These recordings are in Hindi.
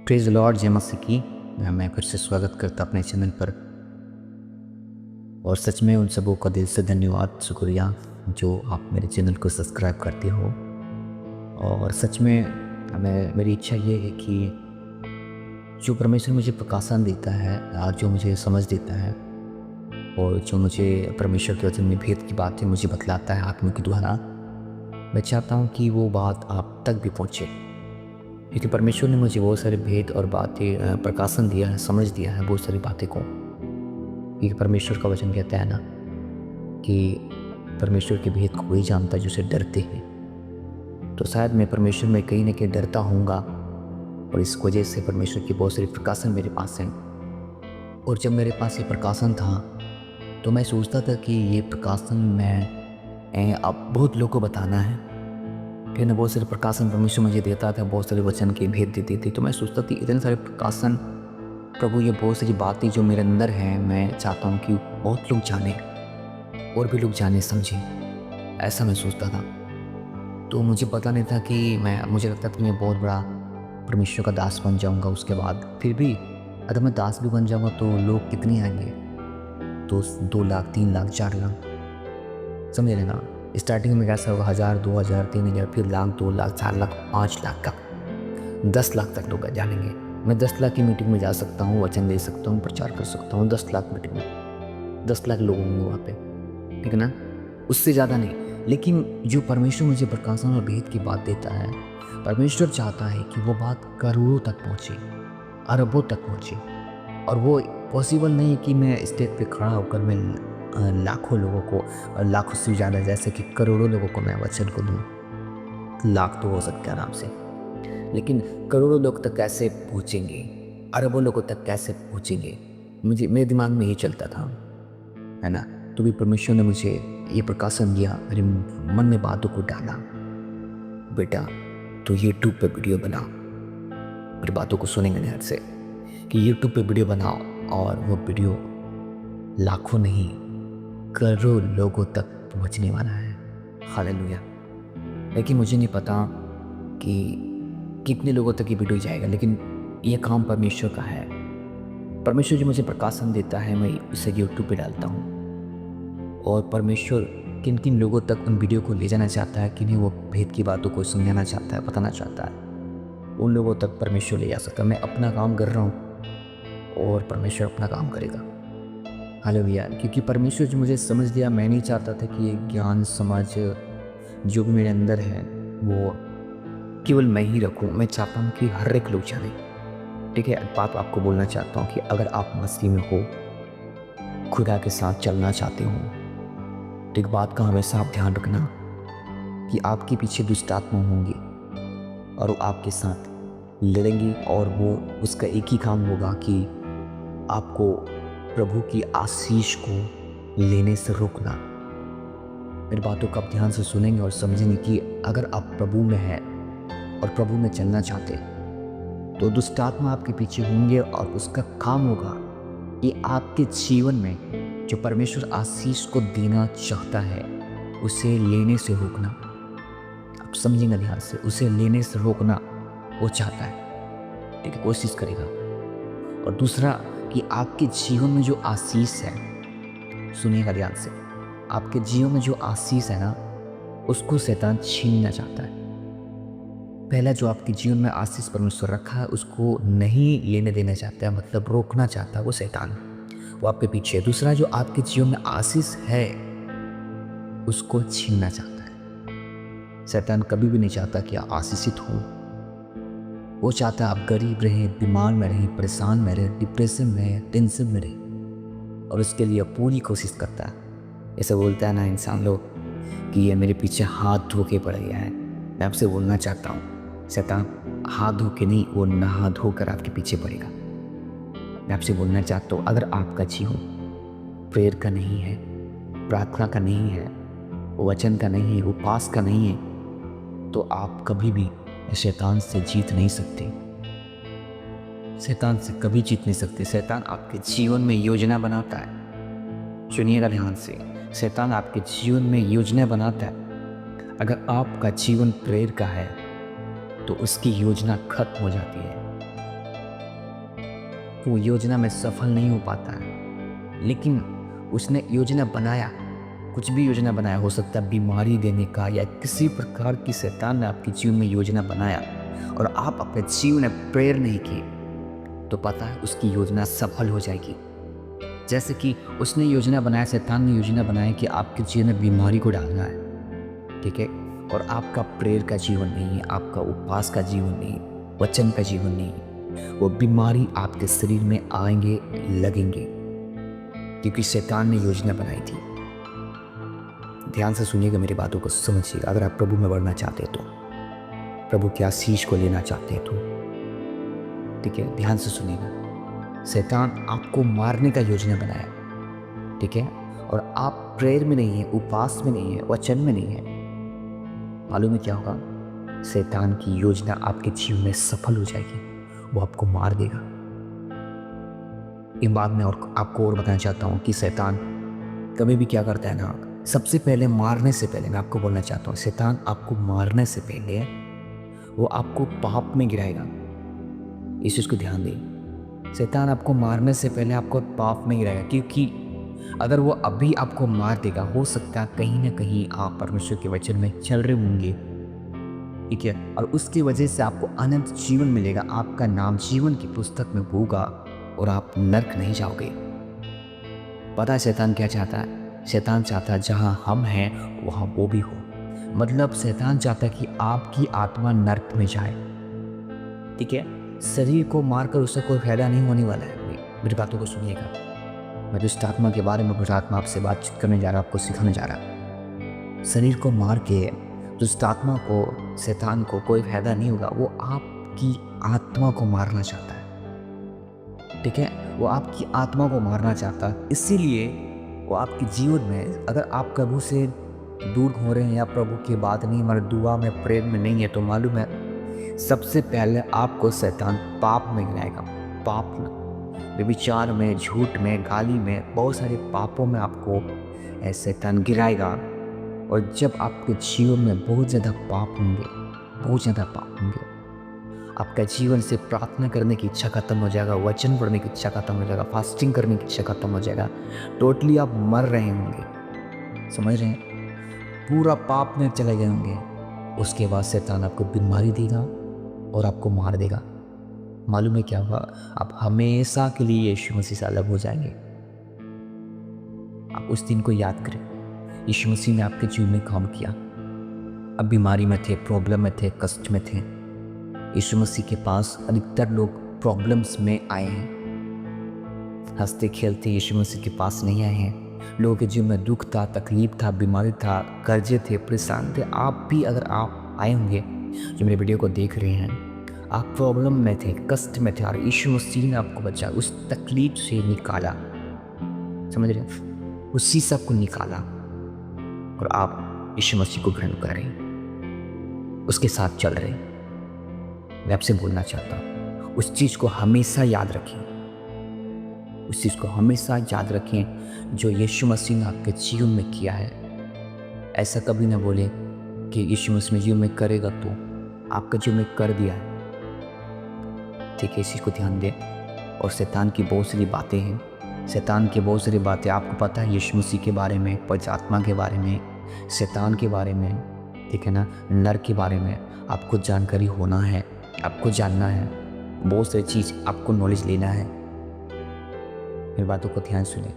प्रेज़ लॉर्ड जय मसीह की। मैं फिर से स्वागत करता अपने चैनल पर। और सच में उन सबों का दिल से धन्यवाद, शुक्रिया जो आप मेरे चैनल को सब्सक्राइब करते हो। और सच में मेरी इच्छा ये है कि जो परमेश्वर मुझे प्रकाशन देता है और जो मुझे समझ देता है और जो मुझे परमेश्वर के वचन में भेद की बातें मुझे बतलाता है आत्मा के द्वारा, मैं चाहता हूँ कि वो बात आप तक भी पहुँचे, क्योंकि परमेश्वर ने मुझे बहुत सारे भेद और बातें प्रकाशन दिया है, समझ दिया है बहुत सारी बातें को। क्योंकि परमेश्वर का वचन कहता है ना कि परमेश्वर के भेद को वही जानता है जो उसे डरते हैं। तो शायद मैं परमेश्वर में कहीं ना कहीं डरता होऊंगा और इस वजह से परमेश्वर की बहुत सारी प्रकाशन मेरे पास हैं। और जब मेरे पास ये प्रकाशन था तो मैं सोचता था कि ये प्रकाशन मैं अब बहुत लोगों को बताना है। फिर ना बहुत सारे प्रकाशन परमेश्वर मुझे देता था, बहुत सारे वचन के भेद देती थी। तो मैं सोचता थी इतने सारे प्रकाशन, प्रभु ये बहुत सारी बातें जो मेरे अंदर हैं, मैं चाहता हूँ कि बहुत लोग जाने और भी लोग जाने समझें, ऐसा मैं सोचता था। तो मुझे पता नहीं था कि मुझे लगता था कि मैं बहुत बड़ा परमेश्वर का दास बन जाऊँगा। उसके बाद फिर भी अगर मैं दास भी बन जाऊँगा तो लोग कितने आएंगे? तो 2 लाख 3 लाख 4 लाख, समझ रहे ना। स्टार्टिंग में कैसा होगा? 1000 2000 3000, फिर लाख 2 लाख 4 लाख 5 लाख का 10 लाख तक लोग जानेंगे। मैं 10 लाख की मीटिंग में जा सकता हूँ, वचन दे सकता हूँ, प्रचार कर सकता हूँ। 10 लाख मीटिंग में 10 लाख लोग होंगे वहाँ पे, ठीक है ना, उससे ज़्यादा नहीं। लेकिन जो परमेश्वर मुझे प्रकाशन और भेद की बात देता है, परमेश्वर चाहता है कि वो बात करोड़ों तक पहुँचे, अरबों तक पहुँचे। और वो पॉसिबल नहीं है कि मैं स्टेज पे खड़ा होकर मैं लाखों लोगों को, लाखों से ज़्यादा, जैसे कि करोड़ों लोगों को मैं वचन को दूँ। लाख तो हो सकते हैं आराम से, लेकिन करोड़ों लोग तक कैसे पहुँचेंगे, अरबों लोगों तक कैसे पहुँचेंगे? मेरे दिमाग में ये चलता था, है ना। तो भी परमेश्वर ने मुझे ये प्रकाशन दिया, मेरे मन में बातों को डाला, बेटा तो यूट्यूब पे वीडियो बनाओ। मेरी बातों को सुनेंगे ध्यान से कि यूट्यूब पे वीडियो बनाओ, और वो वीडियो लाखों नहीं करोड़ों लोगों तक पहुंचने वाला है। हालेलुया। लेकिन मुझे नहीं पता कि कितने लोगों तक ये वीडियो जाएगा, लेकिन ये काम परमेश्वर का है। परमेश्वर जो मुझे प्रकाशन देता है, मैं उसे यूट्यूब पे डालता हूँ। और परमेश्वर किन किन लोगों तक उन वीडियो को ले जाना चाहता है, किन्हें वो भेद की बातों को समझाना चाहता है, बताना चाहता है, उन लोगों तक परमेश्वर ले जा सकता है। मैं अपना काम कर रहा हूँ और परमेश्वर अपना काम करेगा। हालेलुया। क्योंकि परमेश्वर जो मुझे समझ दिया, मैं नहीं चाहता था कि ये ज्ञान समझ जो भी मेरे अंदर है वो केवल मैं ही रखूँ। मैं चाहता हूँ कि हर एक लोग जाने, ठीक है। बात आपको बोलना चाहता हूँ कि अगर आप मसीह में हो, खुदा के साथ चलना चाहते हो, तो एक बात का हमेशा आप ध्यान रखना कि आपके पीछे दुष्ट आत्मा होंगे और वो आपके साथ लड़ेंगी, और वो उसका एक ही काम होगा कि आपको प्रभु की आशीष को लेने से रोकना। मेरी बातों को आप ध्यान से सुनेंगे और समझेंगे कि अगर आप प्रभु में हैं और प्रभु में चलना चाहते तो दुष्ट आत्मा आपके पीछे होंगे, और उसका काम होगा कि आपके जीवन में जो परमेश्वर आशीष को देना चाहता है उसे लेने से रोकना। आप समझेंगे ध्यान से, उसे लेने से रोकना वो चाहता है, ठीक है, कोशिश करेगा। और दूसरा कि आपके जीवन में जो आशीष है, सुनिएगा ध्यान से, आपके जीवन में जो आशीष है ना, उसको शैतान छीनना चाहता है। पहला जो आपके जीवन में आशीष परमेश्वर रखा है उसको नहीं लेने देना चाहता है, मतलब रोकना चाहता है वो शैतान, वो आपके पीछे। दूसरा जो आपके जीवन में आशीष है उसको छीनना चाहता है। शैतान कभी भी नहीं चाहता कि आप आशीषित हो। वो चाहता है आप गरीब रहें, बीमार में रहें, परेशान में रहें, डिप्रेशन में रहें, टेंशन में रहें, और उसके लिए पूरी कोशिश करता है। ऐसे बोलता है ना इंसान लोग कि ये मेरे पीछे हाथ धो के पड़ गया है। मैं आपसे बोलना चाहता हूँ, शैतान हाथ धो के नहीं, वो नहा धोकर आपके पीछे पड़ेगा। मैं आपसे बोलना चाहता हूँ, अगर आपका जीवन प्रेयर का नहीं है, प्रार्थना का नहीं है, वचन का नहीं है, उपवास का नहीं है, तो आप कभी भी शैतान से जीत नहीं सकते। शैतान से कभी जीत नहीं सकते। शैतान आपके जीवन में योजना बनाता है, सुनिएगा ध्यान से, शैतान आपके जीवन में योजना बनाता है। अगर आपका जीवन प्रेयर का है तो उसकी योजना खत्म हो जाती है। वो योजना में सफल नहीं हो पाता है, लेकिन उसने योजना बनाया, कुछ भी योजना बनाया, हो सकता है बीमारी देने का या किसी प्रकार की शैतान ने आपके जीवन में योजना बनाया और आप अपने जीवन में प्रेयर नहीं की, तो पता है उसकी योजना सफल हो जाएगी। जैसे कि उसने योजना बनाया, शैतान ने योजना बनाया कि आपके जीवन में बीमारी को डालना है, ठीक है, और आपका प्रेयर का जीवन नहीं है, आपका उपवास का जीवन नहीं, वचन का जीवन नहीं, वो बीमारी आपके शरीर में आएंगे, लगेंगे, क्योंकि शैतान ने योजना बनाई थी। ध्यान से सुनिएगा, मेरी बातों को समझिएगा। अगर आप प्रभु में बढ़ना चाहते हैं, तो प्रभु के आशीष को लेना चाहते हैं, तो ठीक है, ध्यान से सुनिएगा। शैतान आपको मारने का योजना बनाया, ठीक है, और आप प्रेयर में नहीं है, उपवास में नहीं है, वचन में नहीं है, मालूम है क्या होगा? शैतान की योजना आपके जीवन में सफल हो जाएगी, वो आपको मार देगा। इन बात में और आपको और बताना चाहता हूँ कि शैतान कभी भी क्या करता है ना, सबसे पहले मारने से पहले मैं आपको बोलना चाहता हूँ, शैतान आपको मारने से पहले वो आपको पाप में गिराएगा। इस चीज़ को ध्यान दें, शैतान आपको मारने से पहले आपको पाप में गिराएगा, क्योंकि अगर वो अभी आपको मार देगा, हो सकता है कहीं ना कहीं आप परमेश्वर के वचन में चल रहे होंगे, ठीक है, और उसकी वजह से आपको अनंत जीवन मिलेगा, आपका नाम जीवन की पुस्तक में होगा और आप नर्क नहीं जाओगे। पता है शैतान क्या चाहता है? शैतान चाहता है जहाँ हम हैं वहाँ वो भी हो। मतलब शैतान चाहता है कि आपकी आत्मा नर्क में जाए, ठीक है। शरीर को मारकर उससे कोई फायदा नहीं होने वाला है। मेरी बातों को सुनिएगा, मैं दुष्ट आत्मा के बारे में, आत्मा आपसे बातचीत करने जा रहा, आपको सिखाने जा रहा। शरीर को मार के दुष्ट आत्मा को, शैतान को कोई फायदा नहीं होगा। वो आपकी आत्मा को मारना चाहता है, ठीक है, वो आपकी आत्मा को मारना चाहता है। इसीलिए वो आपके जीवन में, अगर आप प्रभु से दूर हो रहे हैं या प्रभु की बात नहीं, हमारे दुआ में, प्रेयर में नहीं है, तो मालूम है सबसे पहले आपको शैतान पाप में गिराएगा। पाप में, व्यभिचार में, झूठ में, गाली में, बहुत सारे पापों में आपको शैतान गिराएगा। और जब आपके जीवन में बहुत ज़्यादा पाप होंगे, बहुत ज़्यादा पाप होंगे, आपका जीवन से प्रार्थना करने की इच्छा खत्म हो जाएगा, वचन पढ़ने की इच्छा खत्म हो जाएगा, फास्टिंग करने की इच्छा खत्म हो जाएगा, टोटली आप मर रहे होंगे, समझ रहे हैं, पूरा पाप में चले गए होंगे। उसके बाद शैतान आपको बीमारी देगा और आपको मार देगा। मालूम है क्या होगा? आप हमेशा के लिए यीशु मसीह से अलग हो जाएंगे। आप उस दिन को याद करें, यीशु मसीह ने आपके जीवन में काम किया। अब बीमारी में थे, प्रॉब्लम में थे, कष्ट में थे, यीशु मसीह के पास अधिकतर लोग प्रॉब्लम्स में आए हैं। हंसते खेलते यीशु मसीह के पास नहीं आए हैं। लोगों के जीवन में दुख था, तकलीफ था, बीमारी था, कर्जे थे, परेशान थे। आप भी अगर आप आए होंगे जो मेरे वीडियो को देख रहे हैं, आप प्रॉब्लम में थे, कष्ट में थे, और यीशु मसीह ने आपको बचाया, उस तकलीफ से निकाला, समझ रहे हैं, उसी सब को निकाला, और आप यीशु मसीह को ग्रहण कर रहे हैं, उसके साथ चल रहे हैं। मैं आपसे बोलना चाहता हूँ, उस चीज़ को हमेशा याद रखें, उस चीज़ को हमेशा याद रखें जो यीशु मसीह ने आपके जीवन में किया है। ऐसा कभी ना बोले कि यीशु मसीह जीवन में करेगा, तो आपका जीवन में कर दिया है, ठीक है। इसी को ध्यान दें। और शैतान की बहुत सारी बातें हैं, शैतान की बहुत सारी बातें आपको पता है, यीशु मसीह के बारे में, पवित्र आत्मा के बारे में, शैतान के बारे में, ठीक है ना, नर के बारे में आपको जानकारी होना है, आपको जानना है, बहुत सारी चीज़ आपको नॉलेज लेना है। मेरी बातों को ध्यान सुने।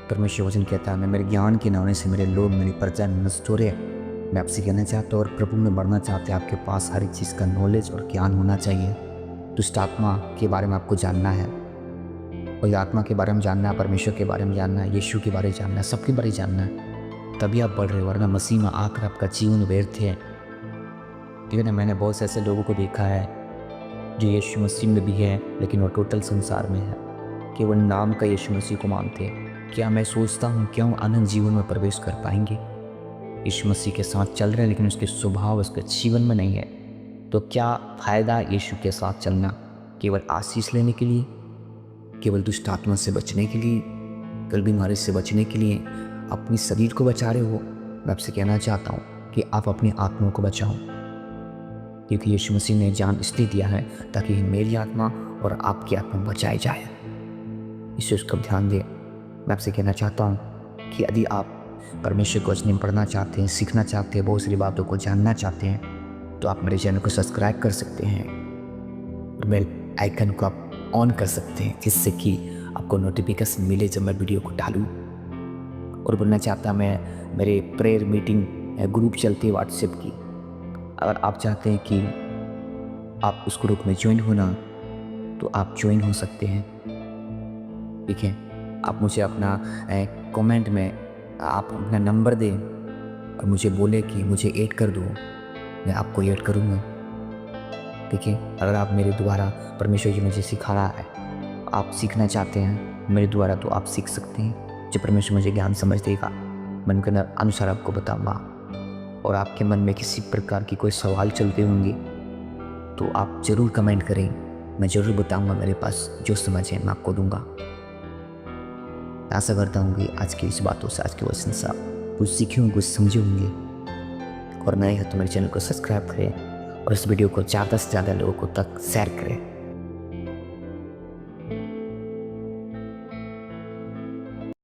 परमेश्वर वचन कहता है, मैं मेरे ज्ञान के न होने से मेरे लोग, मेरी प्रजा नष्ट हो रहे। मैं आपसे कहना चाहता हूँ, और प्रभु में बढ़ना चाहते हैं, आपके पास हर एक चीज़ का नॉलेज और ज्ञान होना चाहिए। दुष्ट आत्मा के बारे में आपको जानना है, और आत्मा के बारे में जानना है, परमेश्वर के बारे में जानना है, यीशु के बारे में जानना है, सबके बारे में जानना है, तभी आप बढ़ रहे हो। वरना मसीह में आकर आपका जीवन व्यर्थ है, ठीक है ना। मैंने बहुत से ऐसे लोगों को देखा है जो यीशु मसीह में भी है, लेकिन वो टोटल संसार में है, केवल नाम का यीशु मसीह को मानते हैं। क्या मैं सोचता हूँ, क्या वो अनंत जीवन में प्रवेश कर पाएंगे? यीशु मसीह के साथ चल रहे हैं, लेकिन उसके स्वभाव उसके जीवन में नहीं है, तो क्या फ़ायदा यीशु के साथ चलना? केवल आशीष लेने के लिए, केवल दुष्ट आत्मा से बचने के लिए, केवल बीमारी से बचने के लिए अपनी शरीर को बचा रहे हो। मैं आपसे कहना चाहता हूँ कि आप अपनी आत्मा को बचाओ, क्योंकि यीशु मसीह ने जान इसलिए दिया है ताकि मेरी आत्मा और आपकी आत्मा बचाई जाए। इस चीज़ का ध्यान दें। मैं आपसे कहना चाहता हूँ कि यदि आप परमेश्वर को वचन पढ़ना चाहते हैं, सीखना चाहते हैं, बहुत सारी बातों को जानना चाहते हैं, तो आप मेरे चैनल को सब्सक्राइब कर सकते हैं और बेल आइकन को आप ऑन कर सकते हैं, जिससे कि आपको नोटिफिकेशन मिले जब मैं वीडियो को डालूँ। और बोलना चाहता मैं मेरे प्रेयर मीटिंग ग्रुप चलती है व्हाट्सएप की, अगर आप चाहते हैं कि आप उस ग्रुप में ज्वाइन होना तो आप ज्वाइन हो सकते हैं। ठीक है, आप मुझे अपना कमेंट में आप अपना नंबर दें और मुझे बोले कि मुझे ऐड कर दो, मैं आपको ऐड करूँगा। ठीक है, अगर आप मेरे द्वारा परमेश्वर जी मुझे सिखा रहा है, आप सीखना चाहते हैं मेरे द्वारा, तो आप सीख सकते हैं। जो परमेश्वर मुझे ज्ञान समझ देगा, मन के अनुसार आपको बताऊँगा। और आपके मन में किसी प्रकार की कोई सवाल चलते होंगे तो आप ज़रूर कमेंट करें, मैं ज़रूर बताऊँगा। मेरे पास जो समझ है मैं आपको दूँगा। आशा करता हूँ कि आज की इस बातों से, आज के वचन से आप कुछ सीखे होंगे, कुछ समझे होंगे। और नए हो तो मेरे चैनल को सब्सक्राइब करें और इस वीडियो को ज़्यादा से ज़्यादा लोगों को तक शेयर करें।